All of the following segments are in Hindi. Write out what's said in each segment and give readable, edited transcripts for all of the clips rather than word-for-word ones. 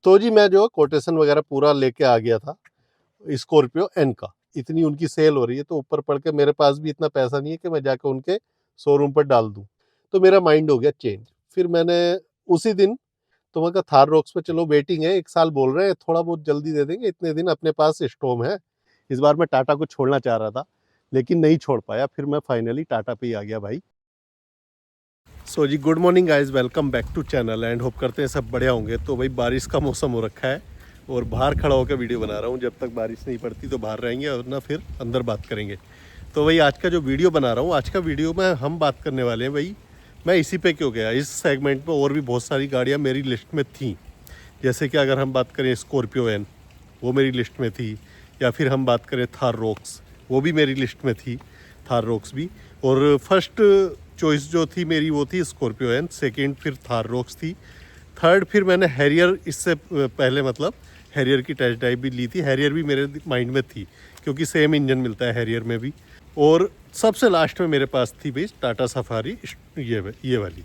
तो जी मैं जो कोटेशन वगैरह पूरा लेके आ गया था स्कॉर्पियो एन का। इतनी उनकी सेल हो रही है तो ऊपर पड़ के मेरे पास भी इतना पैसा नहीं है कि मैं जाके उनके शोरूम पर डाल दूं। तो मेरा माइंड हो गया चेंज। फिर मैंने उसी दिन तो मैं कहा थार रॉक्स पे चलो वेटिंग है, 1 साल बोल रहे हैं, थोड़ा बहुत जल्दी दे देंगे, इतने दिन अपने पास स्टॉम है। इस बार मैं टाटा को छोड़ना चाह रहा था लेकिन नहीं छोड़ पाया, फिर मैं फाइनली टाटा पे ही आ गया भाई। सो जी good morning guys, welcome back to channel and hope करते हैं सब बढ़िया होंगे। तो भाई बारिश का मौसम हो रखा है और बाहर खड़ा होकर वीडियो बना रहा हूँ। जब तक बारिश नहीं पड़ती तो बाहर रहेंगे और ना फिर अंदर बात करेंगे। तो भाई आज का जो वीडियो बना रहा हूँ, आज का वीडियो में हम बात करने वाले हैं भाई मैं इसी पे क्यों गया। इस सेगमेंट में और भी बहुत सारी गाड़ियाँ मेरी लिस्ट में थी, जैसे कि अगर हम बात करें स्कॉर्पियो एन, वो मेरी लिस्ट में थी, या फिर हम बात करें थार रॉक्स, वो भी मेरी लिस्ट में थी, थार रॉक्स भी। और फर्स्ट चॉइस जो थी मेरी वो थी स्कॉर्पियो एन, सेकंड फिर थार रॉक्स थी, थर्ड फिर मैंने हैरियर, इससे पहले मतलब हैरियर की टेस्ट ड्राइव भी ली थी। हैरियर भी मेरे माइंड में थी क्योंकि सेम इंजन मिलता है हैरियर में भी। और सबसे लास्ट में मेरे पास थी भाई टाटा सफारी, ये वाली।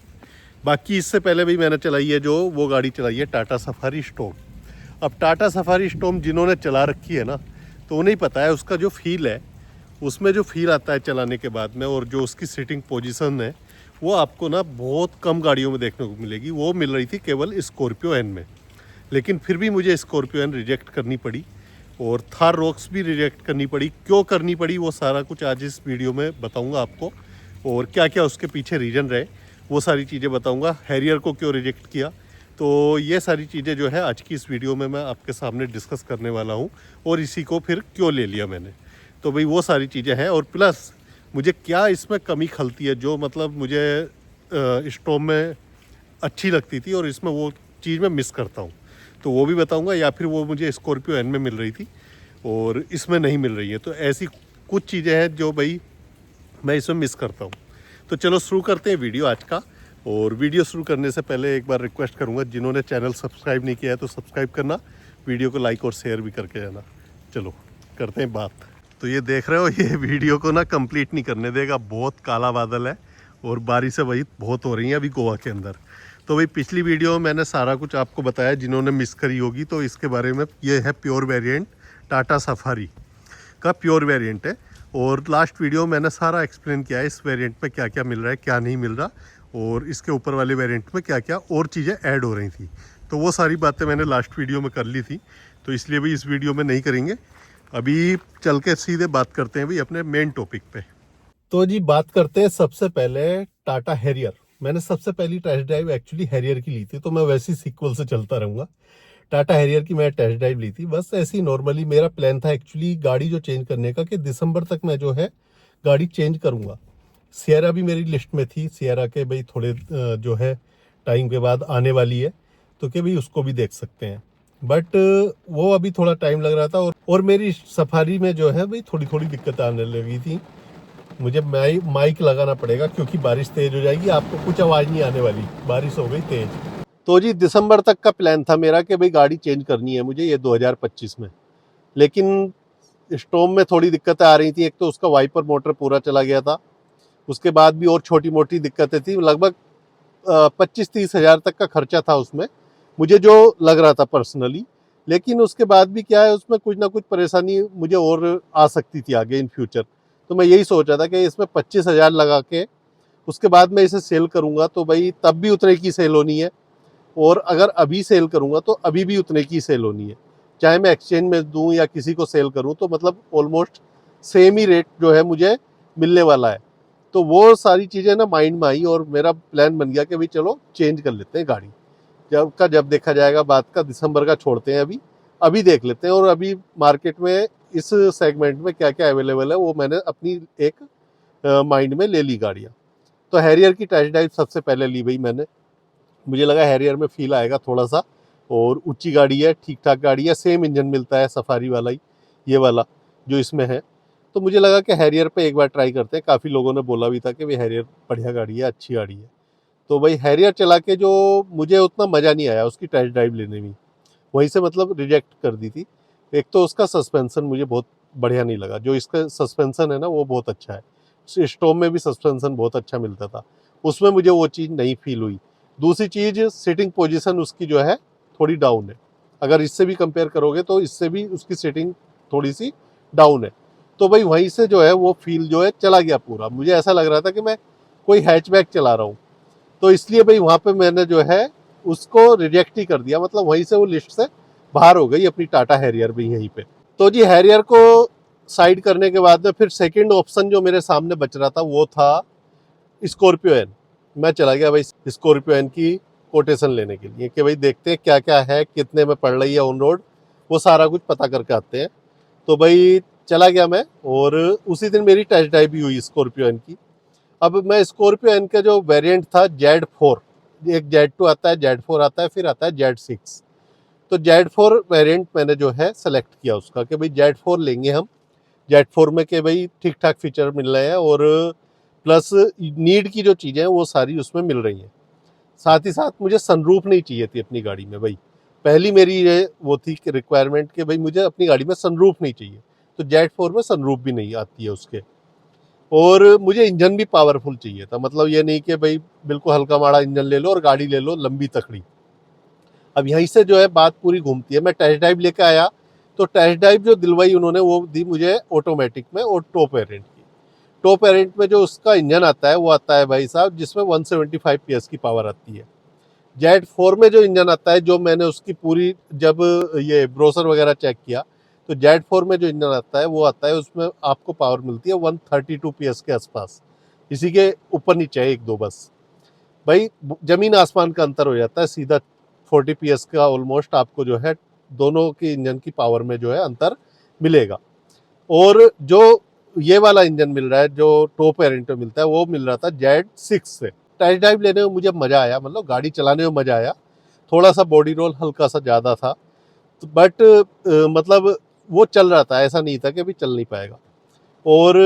बाकी इससे पहले भी मैंने चलाई है, जो वो गाड़ी चलाई है टाटा सफारी स्टॉर्म। अब टाटा सफारी स्टॉर्म जिन्होंने चला रखी है ना, तो उन्हें पता है उसका जो फील है, उसमें जो फील आता है चलाने के बाद में, और जो उसकी सीटिंग पोजीशन है, वो आपको ना बहुत कम गाड़ियों में देखने को मिलेगी। वो मिल रही थी केवल स्कॉर्पियो एन में। लेकिन फिर भी मुझे स्कॉर्पियो एन रिजेक्ट करनी पड़ी और थार रॉक्स भी रिजेक्ट करनी पड़ी। क्यों करनी पड़ी वो सारा कुछ आज इस वीडियो में बताऊंगा आपको, और क्या क्या उसके पीछे रीज़न रहे वो सारी चीज़ें बताऊंगा। हैरियर को क्यों रिजेक्ट किया, तो ये सारी चीज़ें जो है आज की इस वीडियो में मैं आपके सामने डिस्कस करने वाला हूँ। और इसी को फिर क्यों ले लिया मैंने, तो भाई वो सारी चीज़ें हैं। और प्लस मुझे क्या इसमें कमी खलती है जो मतलब मुझे स्टॉर्म में अच्छी लगती थी और इसमें वो चीज़ मैं मिस करता हूँ, तो वो भी बताऊँगा। या फिर वो मुझे स्कॉर्पियो एन में मिल रही थी और इसमें नहीं मिल रही है, तो ऐसी कुछ चीज़ें हैं जो भाई मैं इसमें मिस करता हूँ। तो चलो शुरू करते हैं वीडियो आज का। और वीडियो शुरू करने से पहले एक बार रिक्वेस्ट करूँगा, जिन्होंने चैनल सब्सक्राइब नहीं किया है तो सब्सक्राइब करना, वीडियो को लाइक और शेयर भी करके जाना। चलो करते हैं बात। तो ये देख रहे हो, ये वीडियो को ना कंप्लीट नहीं करने देगा, बहुत काला बादल है और बारिशें वही बहुत हो रही हैं अभी गोवा के अंदर। तो भाई पिछली वीडियो में मैंने सारा कुछ आपको बताया, जिन्होंने मिस करी होगी तो इसके बारे में। ये है प्योर वेरिएंट, टाटा सफारी का प्योर वेरिएंट है। और लास्ट वीडियो मैंने सारा एक्सप्लेन किया है इस वेरिएंट पे क्या क्या मिल रहा है, क्या नहीं मिल रहा, और इसके ऊपर वाले वेरिएंट में क्या क्या और चीज़ें ऐड हो रही थी। तो वो सारी बातें मैंने लास्ट वीडियो में कर ली थी, तो इसलिए भी इस वीडियो में नहीं करेंगे। अभी चल के सीधे बात करते हैं भाई अपने मेन टॉपिक पे। तो जी बात करते हैं सबसे पहले टाटा हैरियर। मैंने सबसे पहली टेस्ट ड्राइव एक्चुअली हैरियर की ली थी, तो मैं वैसी सीक्वल से चलता रहूँगा। टाटा हैरियर की मैं टेस्ट ड्राइव ली थी, बस ऐसी नॉर्मली। मेरा प्लान था एक्चुअली गाड़ी जो चेंज करने का, कि दिसंबर तक मैं जो है गाड़ी चेंज करूँगा। सियरा भी मेरी लिस्ट में थी, सियरा के भाई थोड़े जो है टाइम के बाद आने वाली है, तो कि भाई उसको भी देख सकते हैं। बट वो अभी थोड़ा टाइम लग रहा था, और मेरी सफारी में जो है भाई थोड़ी थोड़ी दिक्कत आने लगी थी। मुझे माइक लगाना पड़ेगा क्योंकि बारिश तेज हो जाएगी, आपको कुछ आवाज़ नहीं आने वाली, बारिश हो गई तेज। तो जी दिसंबर तक का प्लान था मेरा कि भाई गाड़ी चेंज करनी है मुझे ये 2025 में। लेकिन स्टॉर्म में थोड़ी दिक्कतें आ रही थी। एक तो उसका वाइपर मोटर पूरा चला गया था, उसके बाद भी और छोटी मोटी दिक्कतें थी। लगभग 25-30 हज़ार तक का खर्चा था उसमें, मुझे जो लग रहा था पर्सनली। लेकिन उसके बाद भी क्या है, उसमें कुछ ना कुछ परेशानी मुझे और आ सकती थी आगे इन फ्यूचर। तो मैं यही सोच रहा था कि इसमें 25,000 लगा के उसके बाद मैं इसे सेल करूँगा तो भाई तब भी उतने की सेल होनी है, और अगर अभी सेल करूँगा तो अभी भी उतने की सेल होनी है। चाहे मैं एक्सचेंज में दूँ या किसी को सेल करूँ, तो मतलब ऑलमोस्ट सेम ही रेट जो है मुझे मिलने वाला है। तो वो सारी चीज़ें ना माइंड में आई और मेरा प्लान बन गया कि भाई चलो चेंज कर लेते हैं गाड़ी। जब देखा जाएगा, बात का दिसंबर का छोड़ते हैं, अभी अभी देख लेते हैं। और अभी मार्केट में इस सेगमेंट में क्या क्या अवेलेबल है वो मैंने अपनी एक माइंड में ले ली गाड़ियाँ। तो हैरियर की टेस्ट ड्राइव सबसे पहले ली भाई मैंने। मुझे लगा हैरियर में फील आएगा थोड़ा सा, और ऊंची गाड़ी है, ठीक ठाक गाड़ी है, सेम इंजन मिलता है सफारी वाला ही, ये वाला जो इसमें है। तो मुझे लगा कि हैरियर पे एक बार ट्राई करते हैं। काफ़ी लोगों ने बोला भी था कि भाई हैरियर बढ़िया गाड़ी है, अच्छी गाड़ी है। तो भाई हैरियर चला के जो मुझे उतना मज़ा नहीं आया उसकी टेस्ट ड्राइव लेने में, वहीं से मतलब रिजेक्ट कर दी थी। एक तो उसका सस्पेंसन मुझे बहुत बढ़िया नहीं लगा, जो इसका सस्पेंसन है ना वो बहुत अच्छा है। स्टॉर्म में भी सस्पेंसन बहुत अच्छा मिलता था, उसमें मुझे वो चीज़ नहीं फील हुई। दूसरी चीज़, सिटिंग पोजीशन उसकी जो है थोड़ी डाउन है। अगर इससे भी कंपेयर करोगे तो इससे भी उसकी सेटिंग थोड़ी सी डाउन है। तो भाई वहीं से जो है वो फील जो है चला गया पूरा। मुझे ऐसा लग रहा था कि मैं कोई हैचबैक चला रहा हूँ। तो इसलिए भाई वहाँ पे मैंने जो है उसको रिजेक्ट ही कर दिया, मतलब वहीं से वो लिस्ट से बाहर हो गई अपनी टाटा हैरियर भी यहीं पे। तो जी हैरियर को साइड करने के बाद में फिर सेकंड ऑप्शन जो मेरे सामने बच रहा था वो था स्कॉर्पियो एन। मैं चला गया भाई स्कॉर्पियो एन की कोटेशन लेने के लिए कि भाई देखते हैं क्या क्या है, कितने में पड़ रही है ऑन रोड, वो सारा कुछ पता करके आते हैं। तो भाई चला गया मैं, और उसी दिन मेरी टेस्ट ड्राइव भी हुई स्कॉर्पियो एन की। अब मैं स्कॉर्पियो एन का जो वेरिएंट था Z4, एक Z2 आता है, Z4 आता है, फिर आता है Z6। तो Z4 वेरिएंट मैंने जो है सेलेक्ट किया उसका कि भाई Z4 लेंगे हम। Z4 में के भाई ठीक ठाक फीचर मिल रहे हैं, और प्लस नीड की जो चीज़ें हैं वो सारी उसमें मिल रही हैं। साथ ही साथ मुझे सनरूफ नहीं चाहिए थी अपनी गाड़ी में भाई। पहली मेरी ये वो थी कि रिक्वायरमेंट कि भाई मुझे अपनी गाड़ी में सनरूफ नहीं चाहिए। तो Z4 में सनरूफ भी नहीं आती है उसके, और मुझे इंजन भी पावरफुल चाहिए था। मतलब ये नहीं कि भाई बिल्कुल हल्का माड़ा इंजन ले लो और गाड़ी ले लो लंबी तकड़ी। अब यहीं से जो है बात पूरी घूमती है। मैं टेस्ट ड्राइव लेके आया, तो टेस्ट ड्राइव जो दिलवाई उन्होंने वो दी मुझे ऑटोमेटिक में और टॉप वेरिएंट की। टॉप वेरिएंट में जो उसका इंजन आता है वो आता है भाई साहब जिसमें 175 PS की पावर आती है। Z4 में जो इंजन आता है, जो मैंने उसकी पूरी जब ये ब्रोसर वगैरह चेक किया, तो Z4 में जो इंजन आता है वो आता है उसमें आपको पावर मिलती है 132 PS के आसपास। इसी के ऊपर नीचे है एक दो बस। भाई जमीन आसमान का अंतर हो जाता है सीधा। 40 PS का ऑलमोस्ट आपको जो है दोनों के इंजन की पावर में जो है अंतर मिलेगा। और जो ये वाला इंजन मिल रहा है जो टॉप वेरिएंट में मिलता है वो मिल रहा था Z6 से। टेस्ट ड्राइव लेने में मुझे मज़ा आया, मतलब गाड़ी चलाने में मज़ा आया। थोड़ा सा बॉडी रोल हल्का सा ज़्यादा था, बट मतलब वो चल रहा था, ऐसा नहीं था कि अभी चल नहीं पाएगा। और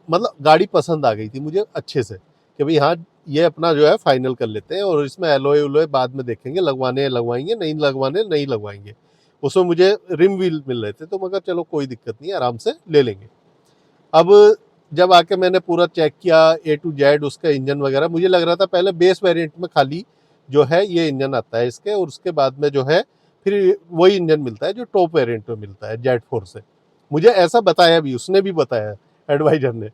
मतलब गाड़ी पसंद आ गई थी मुझे अच्छे से कि भाई हाँ ये अपना जो है फाइनल कर लेते हैं, और इसमें एलोए उलोए बाद में देखेंगे, लगवाने लगवाएंगे, नहीं लगवाने नहीं लगवाएंगे। उसमें मुझे रिम व्हील मिल रहे थे, तो मगर चलो कोई दिक्कत नहीं, आराम से ले लेंगे। अब जब आके मैंने पूरा चेक किया A to Z उसका इंजन वगैरह, मुझे लग रहा था पहले बेस वेरिएंट में खाली जो है ये इंजन आता है इसके, और उसके बाद में जो है फिर वही इंजन मिलता है जो टॉप वेरिएंट में मिलता है Z4 से। मुझे ऐसा बताया भी, उसने भी बताया एडवाइजर ने।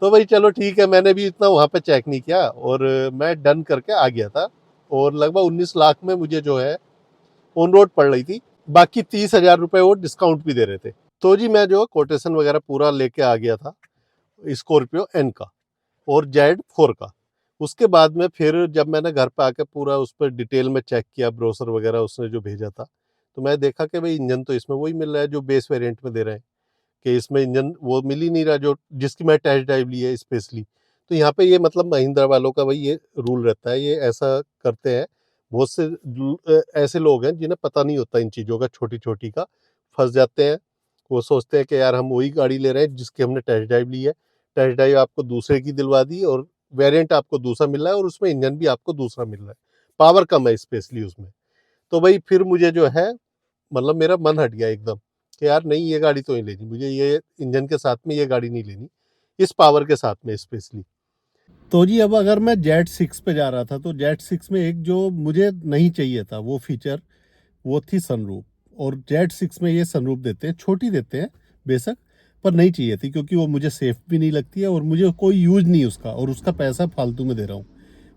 तो भाई चलो ठीक है, मैंने भी इतना वहाँ पे चेक नहीं किया, और मैं डन करके आ गया था। और लगभग 19 लाख में मुझे जो है ऑन रोड पड़ रही थी। बाकी 30,000 रुपये वो डिस्काउंट भी दे रहे थे। तो जी मैं जो कोटेशन वगैरह पूरा लेके आ गया था स्कॉर्पियो एन का और Z4 का। उसके बाद में फिर जब मैंने घर पे आके पूरा उस पर डिटेल में चेक किया, ब्रोसर वगैरह उसने जो भेजा था, तो मैं देखा कि भाई इंजन तो इसमें वही मिल रहा है जो बेस वेरिएंट में दे रहे हैं, कि इसमें इंजन वो मिल ही नहीं रहा जो जिसकी मैं टेस्ट ड्राइव ली है स्पेशली। तो यहाँ पे ये मतलब महिंद्रा वालों का भाई ये रूल रहता है, ये ऐसा करते हैं। बहुत से ऐसे लोग हैं जिन्हें पता नहीं होता इन चीज़ों का, छोटी छोटी का फंस जाते हैं। वो सोचते हैं कि यार हम वही गाड़ी ले रहे हैं जिसकी हमने टेस्ट ड्राइव ली है, टेस्ट ड्राइव आपको दूसरे की दिलवा दी, और वेरिएंट आपको दूसरा मिल रहा है, और उसमें इंजन भी आपको दूसरा मिल रहा है, पावर कम है स्पेशली उसमें। तो भाई फिर मुझे जो है मतलब मेरा मन हट गया एकदम कि यार नहीं ये गाड़ी तो नहीं लेनी मुझे, ये इंजन के साथ में ये गाड़ी नहीं लेनी, इस पावर के साथ में स्पेशली। तो जी अब अगर मैं Z6 पे जा रहा था, तो Z6 में एक जो मुझे नहीं चाहिए था वो फीचर, वो थी सनरूफ। और Z6 में ये सनरूफ देते हैं, छोटी देते हैं बेशक, पर नहीं चाहिए थी क्योंकि वो मुझे सेफ भी नहीं लगती है, और मुझे कोई यूज नहीं उसका, और उसका पैसा फालतू में दे रहा हूँ,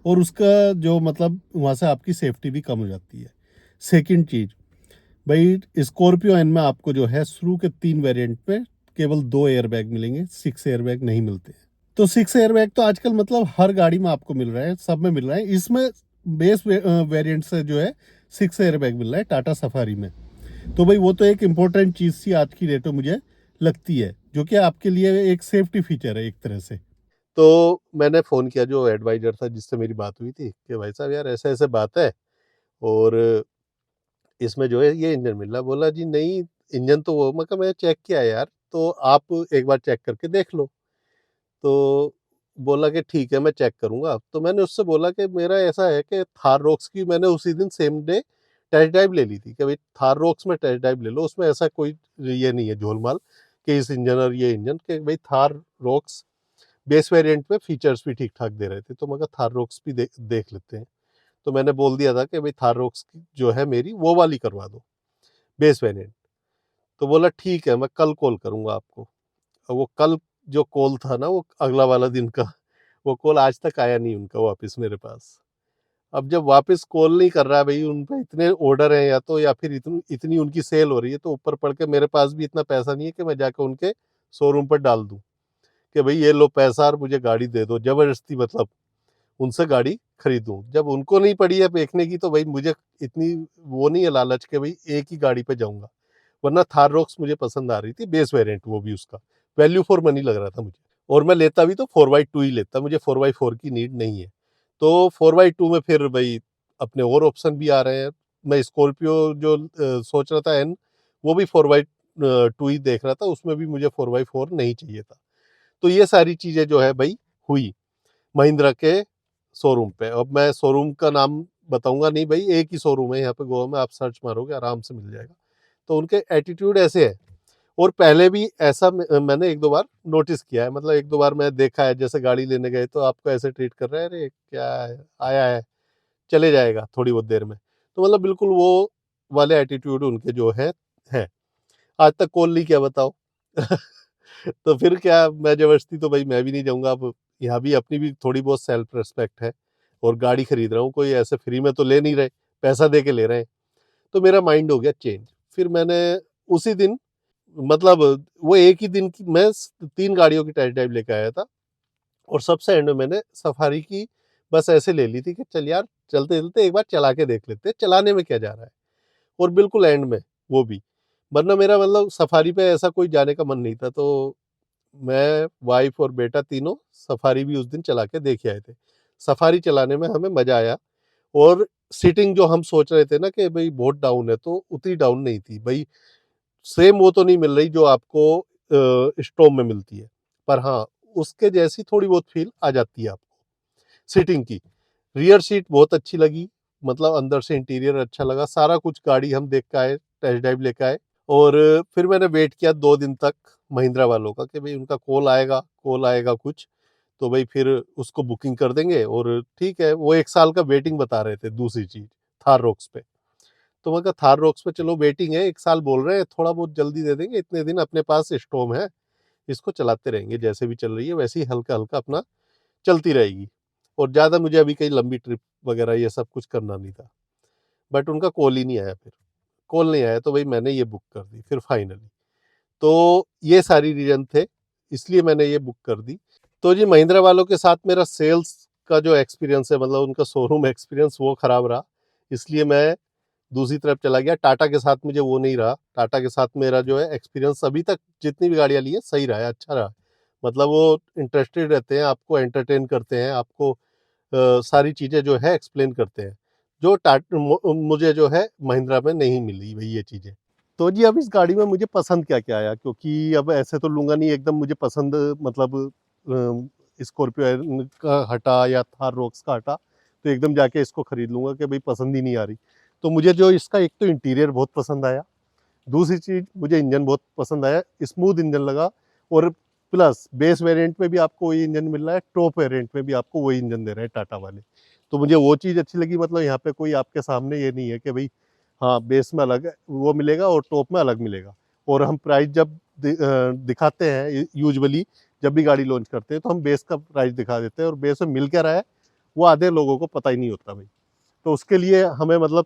और उसका जो मतलब वहाँ से आपकी सेफ्टी भी कम हो जाती है। सेकंड चीज़, भाई स्कॉर्पियो एन में आपको जो है शुरू के 3 वेरिएंट पे केवल 2 एयरबैग मिलेंगे, 6 एयरबैग नहीं मिलते। तो 6 एयरबैग तो आजकल मतलब हर गाड़ी में आपको मिल रहा है, सब में मिल रहा है। इसमें बेस वेरिएंट से जो है 6 एयरबैग मिल रहा है टाटा सफारी में। तो भाई वो तो एक इम्पोर्टेंट चीज़ सी आज की डेट में मुझे लगती है, जो कि आपके लिए एक सेफ्टी फीचर है एक तरह से। तो मैंने फ़ोन किया जो एडवाइजर था जिससे मेरी बात हुई थी कि भाई साहब यार ऐसे ऐसे बात है, और इसमें जो है ये इंजन मिल रहा है। बोला जी नहीं, इंजन तो वो, मैं कहा मैं चेक किया यार, तो आप एक बार चेक करके देख लो। तो बोला कि ठीक है मैं चेक करूँगा। तो मैंने उससे बोला कि मेरा ऐसा है कि थार रॉक्स की मैंने उसी दिन सेम डे टेस्ट ड्राइव ले ली थी कि भाई थार रॉक्स में टेस्ट ड्राइव ले लो, उसमें ऐसा कोई ये नहीं है झोलमाल कि इस इंजन और ये इंजन, कि भाई थार रॉक्स बेस वेरिएंट में फीचर्स भी ठीक ठाक दे रहे थे, तो मैं कहा थार रॉक्स भी देख लेते हैं। तो मैंने बोल दिया था कि भाई थार रॉक्स जो है मेरी वो वाली करवा दो। Base variant. तो बोला ठीक है, मैं कल कॉल करूँगा आपको। वो कल जो कॉल था ना, वो अगला वाला दिन का, वो कॉल आज तक आया नहीं उनका वापस मेरे पास। अब जब वापस कॉल नहीं कर रहा है भाई, उन पे इतने ऑर्डर हैं या तो, या फिर इतनी इतनी उनकी सेल हो रही है, तो ऊपर पड़ के मेरे पास भी इतना पैसा नहीं है कि मैं जाके उनके शोरूम पर डाल दूं कि भाई ये लो पैसा और मुझे गाड़ी दे दो जबरदस्ती, मतलब उनसे गाड़ी खरीदूं। जब उनको नहीं पड़ी है बेचने की, तो भाई मुझे इतनी वो नहीं है लालच के भाई एक ही गाड़ी पे जाऊंगा। वरना थार रॉक्स मुझे पसंद आ रही थी, बेस वेरिएंट, वो भी उसका वैल्यू फॉर मनी लग रहा था मुझे। और मैं लेता भी तो 4x2 ही लेता, मुझे 4x4 की नीड नहीं है। तो 4x2 में फिर भाई अपने और ऑप्शन भी आ रहे हैं। मैं स्कॉर्पियो जो सोच रहा था एन, वो भी 4x2 ही देख रहा था, उसमें भी मुझे 4x4 नहीं चाहिए था। तो ये सारी चीज़ें जो है भाई हुई महिंद्रा के शोरूम पे। अब मैं शोरूम का नाम बताऊंगा नहीं भाई, एक ही शोरूम है यहाँ पे गोवा में, आप सर्च मारोगे आराम से मिल जाएगा। तो उनके एटीट्यूड ऐसे है। और पहले भी ऐसा मैंने एक दो बार नोटिस किया है, मतलब एक दो बार मैं देखा है, जैसे गाड़ी लेने गए तो आपको ऐसे ट्रीट कर रहे हैं, अरे क्या है, आया है चले जाएगा थोड़ी बहुत देर में। तो मतलब बिल्कुल वो वाले एटीट्यूड उनके जो है। आज तक कॉल नहीं किया बताओ। तो फिर क्या, मैं जबरदस्ती तो भाई मैं भी नहीं जाऊंगा। अब यहाँ भी अपनी भी थोड़ी बहुत सेल्फ रिस्पेक्ट है, और गाड़ी खरीद रहा हूँ, कोई ऐसे फ्री में तो ले नहीं रहे, पैसा दे के ले रहे हैं। तो मेरा माइंड हो गया चेंज। फिर मैंने उसी दिन, मतलब वो एक ही दिन की मैं 3 गाड़ियों की टेस्ट ड्राइव लेके आया था। और सबसे एंड में मैंने सफारी की बस ऐसे ले ली थी कि चल यार चलते चलते एक बार चला के देख लेते हैं, चलाने में क्या जा रहा है। और बिल्कुल एंड में वो भी, वरना मेरा मतलब सफारी पे ऐसा कोई जाने का मन नहीं था। तो मैं, वाइफ और बेटा तीनों सफारी भी उस दिन चला के देख आए थे। सफारी चलाने में हमें मजा आया। और सीटिंग जो हम सोच रहे थे ना कि भाई बहुत डाउन है, तो उतनी डाउन नहीं थी भाई। सेम वो तो नहीं मिल रही जो आपको स्टॉम में मिलती है, पर हाँ उसके जैसी थोड़ी बहुत फील आ जाती है आपको सीटिंग की। रियर सीट बहुत अच्छी लगी, मतलब अंदर से इंटीरियर अच्छा लगा, सारा कुछ गाड़ी हम देख के आए, टेस्ट ड्राइव लेके आए। और फिर मैंने वेट किया 2 दिन तक महिंद्रा वालों का कि भाई उनका कॉल आएगा कुछ, तो भाई फिर उसको बुकिंग कर देंगे। और ठीक है, वो 1 साल का वेटिंग बता रहे थे दूसरी चीज थार रॉक्स पे। तो मैं कहा थार रॉक्स पे चलो वेटिंग है, 1 साल बोल रहे हैं, थोड़ा बहुत जल्दी दे देंगे, इतने दिन अपने पास स्टॉम है, इसको चलाते रहेंगे, जैसे भी चल रही है वैसे ही हल्का हल्का अपना चलती रहेगी। और ज़्यादा मुझे अभी कहीं लंबी ट्रिप वगैरह ये सब कुछ करना नहीं था। बट उनका कॉल ही नहीं आया, फिर कॉल नहीं आया तो भाई मैंने ये बुक कर दी फिर फाइनली। तो ये सारी रीजन थे, इसलिए मैंने ये बुक कर दी। तो जी महिंद्रा वालों के साथ मेरा सेल्स का जो एक्सपीरियंस है, मतलब उनका शोरूम एक्सपीरियंस, वो खराब रहा। इसलिए मैं दूसरी तरफ चला गया। टाटा के साथ मुझे वो नहीं रहा। टाटा के साथ मेरा जो है एक्सपीरियंस अभी तक जितनी भी गाड़ियाँ ली है सही रहा है, अच्छा रहा। मतलब वो इंटरेस्टेड रहते हैं, आपको एंटरटेन करते हैं, आपको सारी चीज़ें जो है एक्सप्लेन करते हैं, जो मुझे जो है महिंद्रा में नहीं मिली भाई ये चीज़ें। तो जी अब इस गाड़ी में मुझे पसंद क्या क्या आया, क्योंकि अब ऐसे तो लूँगा नहीं एकदम मुझे पसंद, मतलब स्कॉर्पियो का हटा या थार रॉक्स का हटा, तो एकदम जाके इसको खरीद लूँगा कि भाई पसंद ही नहीं आ रही। तो मुझे जो इसका एक तो इंटीरियर बहुत पसंद आया, दूसरी चीज़ मुझे इंजन बहुत पसंद आया, स्मूथ इंजन लगा। और प्लस बेस वेरिएंट में भी आपको वही इंजन मिल रहा है, टॉप वेरिएंट में भी आपको वही इंजन दे रहे हैं टाटा वाले। तो मुझे वो चीज़ अच्छी लगी, मतलब यहाँ पे कोई आपके सामने ये नहीं है कि भाई हाँ बेस में अलग वो मिलेगा और टॉप में अलग मिलेगा। और हम प्राइस जब दिखाते हैं यूजुअली, जब भी गाड़ी लॉन्च करते हैं तो हम बेस का प्राइस दिखा देते हैं, और बेस में मिल क्या रहा है वो आधे लोगों को पता ही नहीं होता भाई। तो उसके लिए हमें मतलब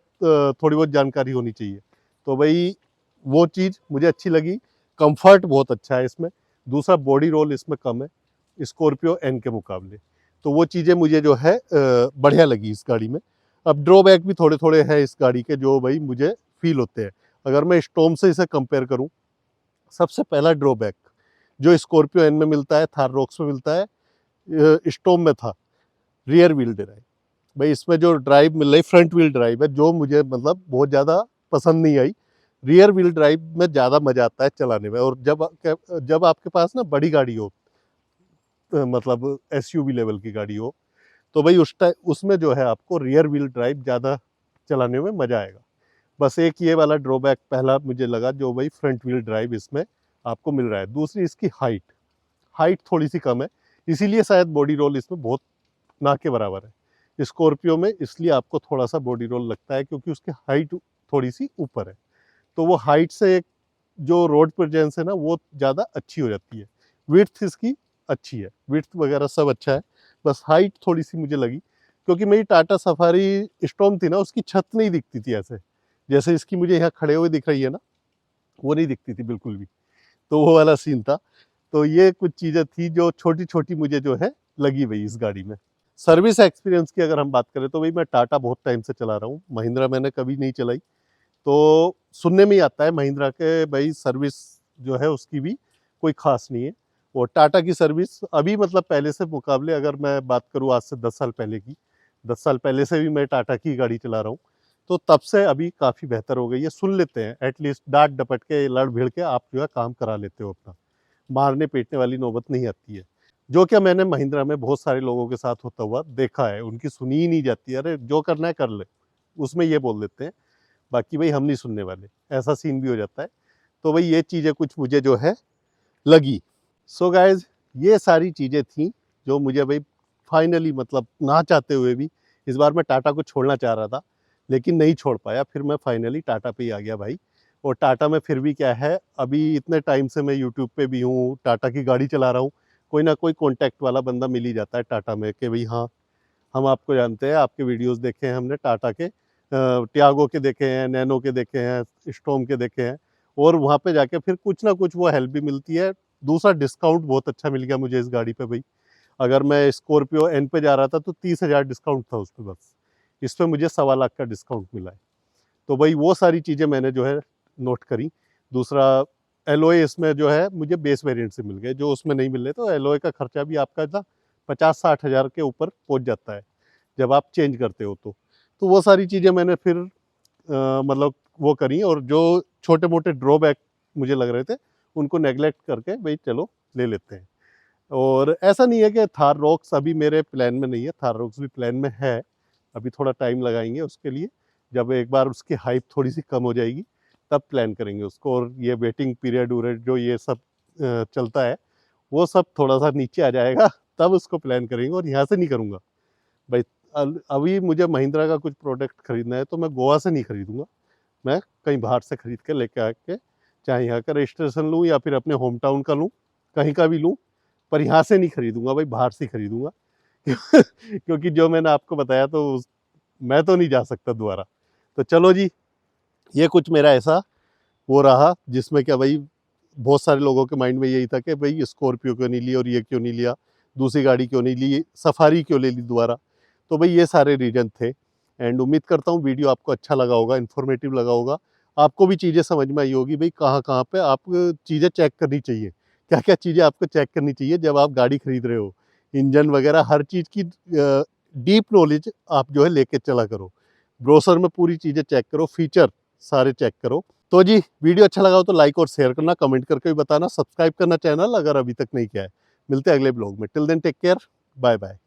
थोड़ी बहुत जानकारी होनी चाहिए। तो भाई वो चीज़ मुझे अच्छी लगी। कंफर्ट बहुत अच्छा है इसमें। दूसरा बॉडी रोल इसमें कम है स्कॉर्पियो एन के मुकाबले। तो वो चीज़ें मुझे जो है बढ़िया लगी इस गाड़ी में। अब ड्रॉबैक भी थोड़े थोड़े हैं इस गाड़ी के जो भाई मुझे फील होते हैं। अगर मैं स्टॉर्म से इसे कंपेयर करूं, सबसे पहला ड्रॉबैक जो स्कॉर्पियो एन में मिलता है, थार रॉक्स में मिलता है, स्टॉर्म में था, रियर व्हील ड्राइव। भाई इसमें जो ड्राइव मिल रही फ्रंट व्हील ड्राइव है, जो मुझे मतलब बहुत ज़्यादा पसंद नहीं आई। रियर व्हील ड्राइव में ज़्यादा मज़ा आता है चलाने में। और जब आपके पास ना बड़ी गाड़ी हो, मतलब एसयूवी लेवल की गाड़ी हो, तो भाई उस टाइम उसमें जो है आपको रियर व्हील ड्राइव ज़्यादा चलाने में मज़ा आएगा। बस एक ये वाला ड्रॉबैक पहला मुझे लगा, जो भाई फ्रंट व्हील ड्राइव इसमें आपको मिल रहा है। दूसरी इसकी हाइट, हाइट थोड़ी सी कम है, इसीलिए शायद बॉडी रोल इसमें बहुत ना के बराबर है। स्कॉर्पियो में इसलिए आपको थोड़ा सा बॉडी रोल लगता है क्योंकि उसकी हाइट थोड़ी सी ऊपर है। तो वो हाइट से जो रोड प्रेजेंस है ना वो ज़्यादा अच्छी हो जाती है। विड्थ इसकी अच्छी है, विड्थ वगैरह सब अच्छा है, बस हाइट थोड़ी सी मुझे लगी, क्योंकि मेरी टाटा सफारी स्टॉर्म थी ना, उसकी छत नहीं दिखती थी ऐसे, जैसे इसकी मुझे यहाँ खड़े हुए दिख रही है ना, वो नहीं दिखती थी बिल्कुल भी। तो वो वाला सीन था। तो ये कुछ चीज़ें थी जो छोटी-छोटी मुझे जो है लगी भई इस गाड़ी में। सर्विस एक्सपीरियंस की अगर हम बात करें तो भई मैं टाटा बहुत टाइम से चला रहा हूँ, महिंद्रा मैंने कभी नहीं चलाई। तो सुनने में ही आता है महिंद्रा के भई सर्विस जो है उसकी भी कोई ख़ास नहीं है। और टाटा की सर्विस अभी मतलब पहले से मुकाबले अगर मैं बात करूँ आज से 10 साल पहले की, 10 साल पहले से भी मैं टाटा की गाड़ी चला रहा हूँ, तो तब से अभी काफ़ी बेहतर हो गई है। सुन लेते हैं एटलीस्ट डाँट-डपट के, लड़-भिड़ के आप जो है काम करा लेते हो अपना। मारने-पीटने वाली नौबत नहीं आती है। जो कि मैंने महिंद्रा में बहुत सारे लोगों के साथ होता हुआ देखा है, उनकी सुनी ही नहीं जाती है, अरे जो करना है कर ले, उसमें ये बोल देते हैं, बाकी भाई हम नहीं सुनने वाले, ऐसा सीन भी हो जाता है। तो भाई ये चीज़ें कुछ मुझे जो है लगी। सो गाइज़ ये सारी चीज़ें थी जो मुझे भाई फाइनली मतलब ना चाहते हुए भी इस बार मैं टाटा को छोड़ना चाह रहा था, लेकिन नहीं छोड़ पाया। फिर मैं फाइनली टाटा पे ही आ गया भाई। और टाटा में फिर भी क्या है, अभी इतने टाइम से मैं यूट्यूब पे भी हूँ, टाटा की गाड़ी चला रहा हूँ, कोई ना कोई कॉन्टैक्ट वाला बंदा मिल ही जाता है टाटा में कि भई हाँ, हम आपको जानते हैं, आपके वीडियोज़ देखे हैं हमने टाटा के, टियागो के देखे हैं, नैनो के देखे हैं, स्टॉर्म के देखे हैं, और वहाँ पे जाके फिर कुछ ना कुछ वो हेल्प भी मिलती है। दूसरा डिस्काउंट बहुत अच्छा मिल गया मुझे इस गाड़ी पे भई। अगर मैं स्कॉर्पियो एन पे जा रहा था तो 30,000 डिस्काउंट था उस पे बस। इस पे मुझे 1.25 लाख का डिस्काउंट मिला है। तो भई वो सारी चीज़ें मैंने जो है नोट करी। दूसरा एलॉय इसमें जो है मुझे बेस वेरिएंट से मिल गए, जो उसमें नहीं मिल रहे, तो एलॉय का खर्चा भी आपका ना 50-60 हज़ार के ऊपर पहुँच जाता है, जब आप चेंज करते हो तो। तो वो सारी चीज़ें मैंने फिर मतलब वो करी, और जो छोटे-मोटे ड्रॉबैक मुझे लग रहे थे, उनको नेगलेक्ट करके भई चलो ले लेते हैं। और ऐसा नहीं है कि थार रॉक्स अभी मेरे प्लान में नहीं है, थार रॉक्स भी प्लान में है। अभी थोड़ा टाइम लगाएँगे उसके लिए, जब एक बार उसकी हाइप थोड़ी-सी कम हो जाएगी, तब प्लान करेंगे उसको। और ये वेटिंग पीरियड-वूरियड जो ये सब चलता है, वो सब थोड़ा-सा नीचे आ जाएगा, तब उसको प्लान करेंगे, और यहाँ से नहीं करूँगा। भाई अभी मुझे महिंद्रा का कुछ प्रोडक्ट खरीदना है तो मैं गोवा से नहीं खरीदूँगा, मैं कहीं बाहर से खरीद के लेके आके, चाहे यहाँ का रजिस्ट्रेशन लूँ या फिर अपने होम टाउन का लूँ, कहीं का भी लूँ, पर यहाँ से नहीं खरीदूँगा भाई, बाहर से ही खरीदूँगा। क्योंकि जो मैंने आपको बताया तो मैं तो नहीं जा सकता दोबारा। तो चलो जी, ये कुछ मेरा ऐसा वो रहा जिसमें क्या भाई, बहुत सारे लोगों के माइंड में यही था कि भाई स्कॉर्पियो क्यों नहीं ली, और ये क्यों नहीं लिया, दूसरी गाड़ी क्यों नहीं ली, सफारी क्यों ले ली दोबारा। तो भाई ये सारे रीज़न थे। एंड उम्मीद करता हूँ वीडियो आपको अच्छा लगा होगा, इन्फॉर्मेटिव लगा होगा। आपको भी चीज़ें समझ में आई होगी भाई कहाँ-कहाँ पे आप चीज़ें चेक करनी चाहिए। क्या-क्या चीज़ें आपको चेक करनी चाहिए जब आप गाड़ी खरीद रहे हो। इंजन वगैरह हर चीज़ की डीप नॉलेज आप जो है लेके चला करो। ब्रोशर में पूरी चीज़ें चेक करो, फीचर सारे चेक करो। तो जी, वीडियो अच्छा लगा हो तो लाइक और शेयर करना, कमेंट करके भी बताना, सब्सक्राइब करना चैनल अगर अभी तक नहीं किया है। मिलते हैं अगले ब्लॉग में। Till then take care, bye bye.